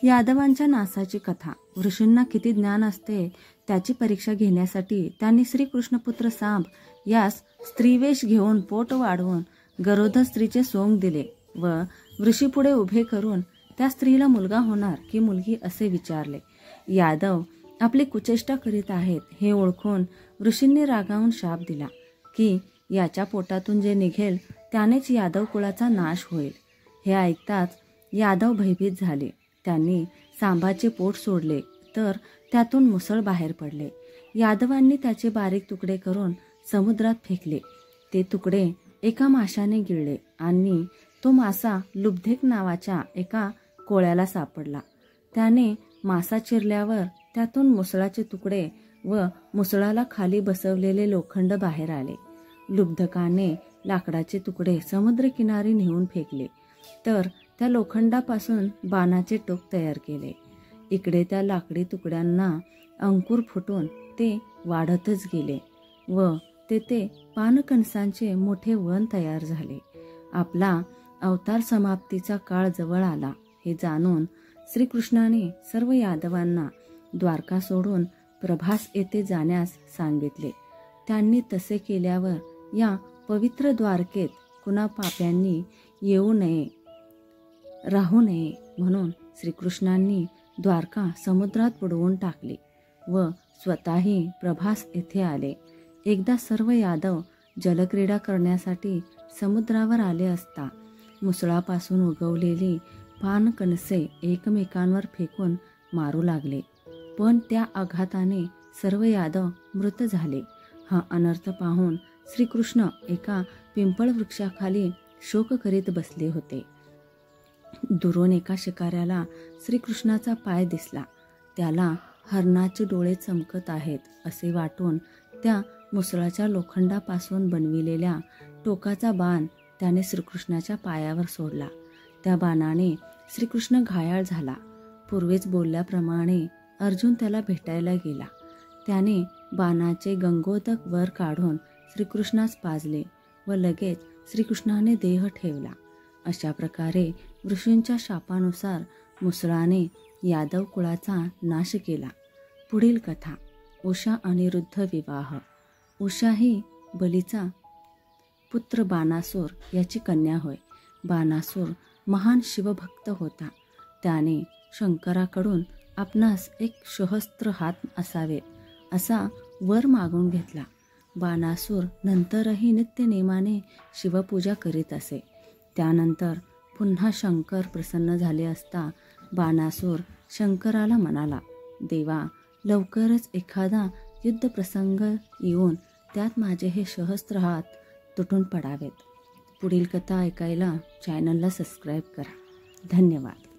यादवांच्या नासाची कथा. ऋषींना किती ज्ञान असते त्याची परीक्षा घेण्यासाठी त्यांनी श्रीकृष्णपुत्र सांब यास स्त्रीवेश घेऊन पोट वाढवून गरोदर स्त्रीचे सोंग दिले व ऋषीपुढे उभे करून त्या स्त्रीला मुलगा होणार की मुलगी असे विचारले. यादव आपली कुचेष्टा करीत आहेत हे ओळखून ऋषींनी रागावून शाप दिला की याच्या पोटातून जे निघेल त्यानेच यादव कुळाचा नाश होईल. हे ऐकताच यादव भयभीत झाले. त्यांनी सांबाचे पोट सोडले तर त्यातून मुसळ बाहेर पडले. यादवांनी त्याचे बारीक तुकडे करून समुद्रात फेकले. ते तुकडे एका माशाने गिळले आणि तो मासा लुब्धेक नावाच्या एका कोळ्याला सापडला. त्याने मासा चिरल्यावर त्यातून मुसळाचे तुकडे व मुसळाला खाली बसवलेले लोखंड बाहेर आले. लुब्धकाने लाकडाचे तुकडे समुद्रकिनारी नेऊन फेकले तर त्या लोखंडापासून बाणाचे टोक तयार केले. इकडे त्या लाकडी तुकड्यांना अंकुर फुटून ते वाढतच गेले व तेथे पानकणसांचे मोठे वन तयार झाले. आपला अवतार समाप्तीचा काळ जवळ आला हे जाणून श्रीकृष्णाने सर्व यादवांना द्वारका सोडून प्रभास येथे जाण्यास सांगितले. त्यांनी तसे केल्यावर या पवित्र द्वारकेत कुणा पाप्यांनी येऊ नये, राहू नये म्हणून श्रीकृष्णांनी द्वारका समुद्रात बुडवून टाकली व स्वतःही प्रभास येथे आले. एकदा सर्व यादव जलक्रीडा करण्यासाठी समुद्रावर आले असता मुसळापासून उगवलेली पानकणसे एकमेकांवर फेकून मारू लागले. पण त्या आघाताने सर्व यादव मृत झाले. हा अनर्थ पाहून श्रीकृष्ण एका पिंपळ वृक्षाखाली शोक करीत बसले होते. दुरून एका शिकाऱ्याला श्रीकृष्णाचा पाय दिसला. त्याला हरणाचे डोळे चमकत आहेत असे वाटून त्या मुसळाच्या लोखंडापासून बनविलेल्या टोकाचा बाण त्याने श्रीकृष्णाच्या पायावर सोडला. त्या बाणाने श्रीकृष्ण घायाळ झाला. पूर्वीच बोलल्याप्रमाणे अर्जुन त्याला भेटायला गेला. त्याने बाणाचे गंगोदक वर काढून श्रीकृष्णास पाजले व लगेच श्रीकृष्णाने देह ठेवला. अशा प्रकारे ऋषींच्या शापानुसार मुसळाने यादव कुळाचा नाश केला. पुढील कथा. उषा अनिरुद्ध विवाह. उषा ही बलीचा पुत्र बाणासूर याची कन्या होय. बाणासूर महान शिवभक्त होता. त्याने शंकराकडून आपणास एक सहस्त्र हात असावेत असा वर मागून घेतला. बाणासूर नंतरही नित्य नेमाने शिवपूजा करीत असे. त्यानंतर पुन्हा शंकर प्रसन्न झाले असता बाणासूर शंकराला म्हणाला, देवा, लवकरच एखादा युद्ध प्रसंग येऊन त्यात माझे हे सहस्त्र हात तुटून पडावेत. पुढील कथा ऐकायला चॅनलला सबस्क्राईब करा. धन्यवाद.